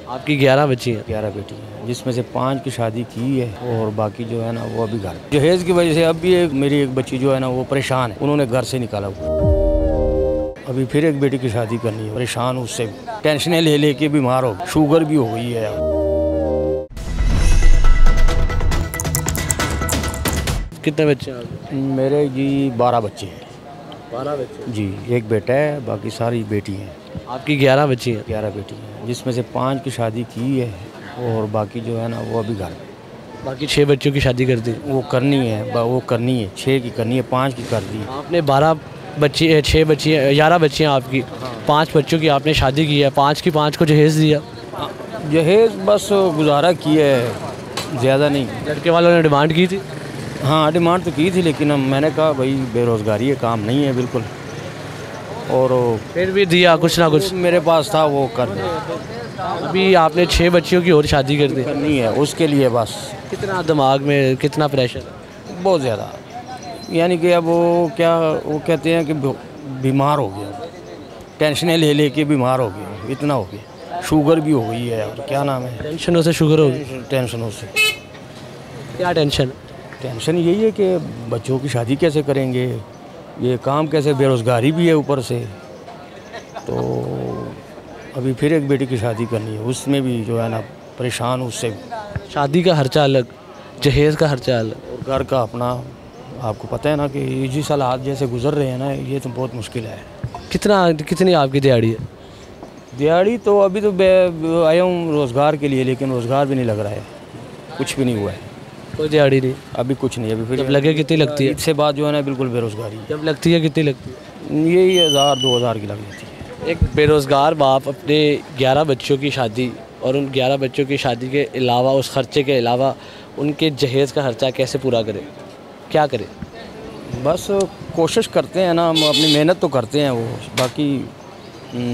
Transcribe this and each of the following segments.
आपकी 11 बच्ची हैं? 11 बेटी हैं, जिसमें से 5 की शादी की है और बाकी जो है ना वो अभी घर। जहेज़ की वजह से अब भी मेरी एक बच्ची जो है ना वो परेशान है, उन्होंने घर से निकाला हुआ। अभी फिर एक बेटी की शादी करनी है, परेशान उससे टेंशनें ले लेके बीमार हो, शुगर भी हो गई है। कितने बच्चे हैं? मेरे जी 12 बच्चे हैं। 12 बच्चे जी, एक बेटा है, बाकी सारी बेटी हैं। आपकी 11 बच्ची हैं? 11 बेटी हैं, जिसमें से 5 की शादी की है और बाकी जो है ना वो अभी घर। बाकी 6 बच्चों की शादी कर दी? वो करनी है, 6 की करनी है, 5 की कर दी। आपने 12 बच्ची 6 बच्ची 11 बच्चियाँ आपकी, 5 बच्चों की आपने शादी की है, 5 की 5 को जहेज़ दिया? जहेज़ बस गुजारा किया है, ज़्यादा नहीं। लड़के वालों ने डिमांड की थी? हाँ, डिमांड तो की थी, लेकिन मैंने कहा भाई बेरोज़गारी है, काम नहीं है बिल्कुल, और फिर भी दिया कुछ ना कुछ? मेरे पास था वो कर दिया। अभी आपने 6 बच्चियों की और शादी कर दी? करनी है, उसके लिए बस। कितना दिमाग में कितना प्रेशर? बहुत ज़्यादा, यानी कि अब वो कहते हैं कि बीमार हो गया, टेंशनें ले लेके बीमार हो गया, इतना हो गया, शुगर भी हो गई है। और क्या नाम है, टेंशनों से शुगर हो गई? टेंशनों से। क्या टेंशन? टेंशन यही है कि बच्चों की शादी कैसे करेंगे, ये काम कैसे, बेरोज़गारी भी है ऊपर से। तो अभी फिर एक बेटी की शादी करनी है, उसमें भी जो है ना परेशान उससे। शादी का खर्चा अलग, जहेज़ का खर्चा अलग, और घर का अपना, आपको पता है ना कि जिस हालात जैसे गुजर रहे हैं ना, ये तो बहुत मुश्किल है। कितनी आपकी दिहाड़ी है? दिहाड़ी तो अभी तो आया हूँ रोज़गार के लिए, लेकिन रोज़गार भी नहीं लग रहा है, कुछ भी नहीं हुआ है। कोई दिहाड़ी नहीं? अभी कुछ नहीं। अभी फिर जब लगे कितनी लगती है? इससे बाद जो है ना बिल्कुल बेरोज़गारी। जब लगती है कितनी लगती है? यही 1000-2000 की लग जाती है। एक बेरोज़गार बाप अपने 11 बच्चों की शादी और उन 11 बच्चों की शादी के अलावा, उस खर्चे के अलावा उनके जहेज़ का खर्चा कैसे पूरा करे, क्या करे? बस कोशिश करते हैं ना, हम अपनी मेहनत तो करते हैं वो, बाकी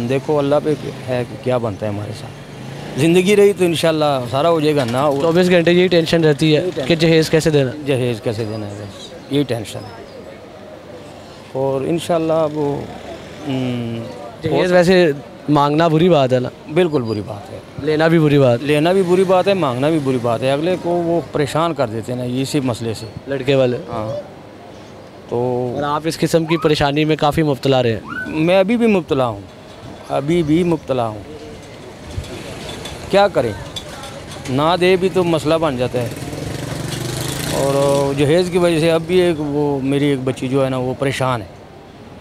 देखो अल्लाह पे है कि क्या बनता है हमारे साथ। ज़िंदगी रही तो इंशाल्लाह सारा हो जाएगा ना। 24 घंटे यही टेंशन रहती है कि जहेज़ कैसे देना? जहेज़ कैसे देना है, बस यही टेंशन है। और इंशाल्लाह वो जहेज़ वैसे मांगना बुरी बात है ना? बिल्कुल बुरी बात है, लेना भी बुरी बात? लेना भी बुरी बात है, मांगना भी बुरी बात है। अगले को वो परेशान कर देते हैं ना इसी मसले से, लड़के वाले। हाँ। तो और आप इस किस्म की परेशानी में काफ़ी मुब्तला रहे हैं? मैं अभी भी मुब्तला हूँ, अभी भी मुब्तला हूँ। क्या करें, ना दे भी तो मसला बन जाता है। और जहेज़ की वजह से अब भी मेरी एक बच्ची जो है ना वो परेशान है,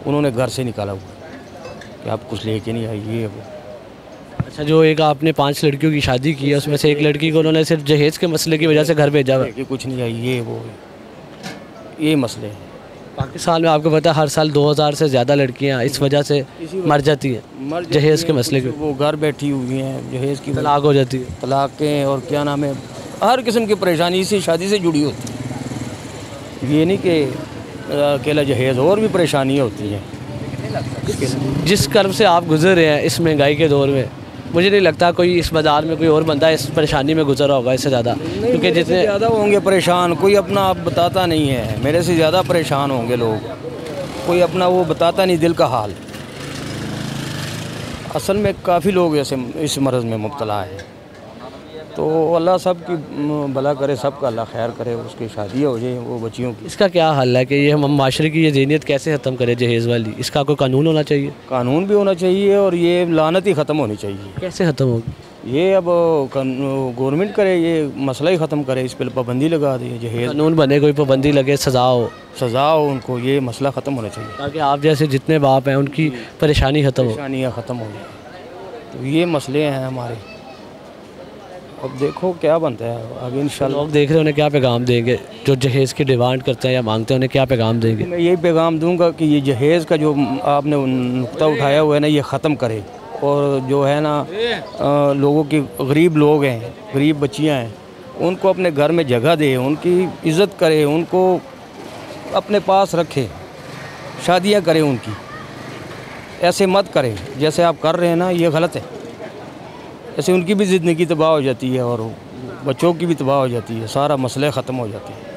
उन्होंने घर से निकाला हुआ कि आप कुछ लेके नहीं आई, ये वो। अच्छा, जो एक आपने 5 लड़कियों की शादी की है उसमें से एक लड़की को उन्होंने सिर्फ जहेज़ के मसले की वजह से घर भेजा हुआ है? कि कुछ नहीं आई, ये वो, ये मसले हैं। पाकिस्तान में आपको पता है हर साल 2000 से ज़्यादा लड़कियां इस वजह से मर जाती हैं, जहेज़ के मसले की। वो घर बैठी हुई हैं, जहेज़ की तलाक हो जाती है, तलाक़ें और क्या नाम है, हर किस्म की परेशानी इसी शादी से जुड़ी होती है। ये नहीं कि अकेला जहेज़, और भी परेशानियाँ होती हैं। जिस कर्म से आप गुजर रहे हैं इस महंगाई के दौर में, मुझे नहीं लगता कोई इस बाज़ार में कोई और बंदा इस परेशानी में गुजरा होगा इससे ज़्यादा, क्योंकि जितने ज़्यादा होंगे परेशान, कोई अपना आप बताता नहीं है। मेरे से ज़्यादा परेशान होंगे लोग, कोई अपना वो बताता नहीं दिल का हाल। असल में काफ़ी लोग ऐसे इस मर्ज़ में मुब्तला है। तो अल्लाह सब की भला करे, सबका अल्लाह खैर करे, उसकी शादी हो जाए वो बच्चियों की। इसका क्या हल है कि ये हम माशरे की ये ज़हनियत कैसे ख़त्म करें जहेज़ वाली? इसका कोई कानून होना चाहिए? कानून भी होना चाहिए और ये लानत ही ख़त्म होनी चाहिए। कैसे ख़त्म होगी? ये अब गवर्नमेंट करे, ये मसला ही ख़त्म करे, इस पर पाबंदी लगा दे, जहेज़ कानून बने, कोई पाबंदी लगे, सज़ा हो उनको, ये मसला ख़त्म होना चाहिए ताकि आप जैसे जितने बाप हैं उनकी परेशानी ख़त्म हो, परेशानियाँ ख़त्म हो जाए। तो ये मसले हैं हमारे, अब देखो क्या बनता है आगे इंशाल्लाह। लोग देख रहे हैं, उन्हें क्या पैगाम देंगे जो जहेज़ की डिमांड करते हैं या मांगते हैं, उन्हें क्या पैगाम देंगे? मैं यही पैगाम दूंगा कि ये जहेज़ का जो आपने नुक्ता उठाया हुआ है ना, ये ख़त्म करे। और जो है ना लोगों की, गरीब लोग हैं, गरीब बच्चियां हैं, उनको अपने घर में जगह दे, उनकी इज़्ज़त करे, उनको अपने पास रखे, शादियां करें उनकी। ऐसे मत करें जैसे आप कर रहे हैं ना, ये गलत है। ऐसे उनकी भी ज़िंदगी तबाह हो जाती है और बच्चों की भी तबाह हो जाती है, सारा मसले ख़त्म हो जाते हैं।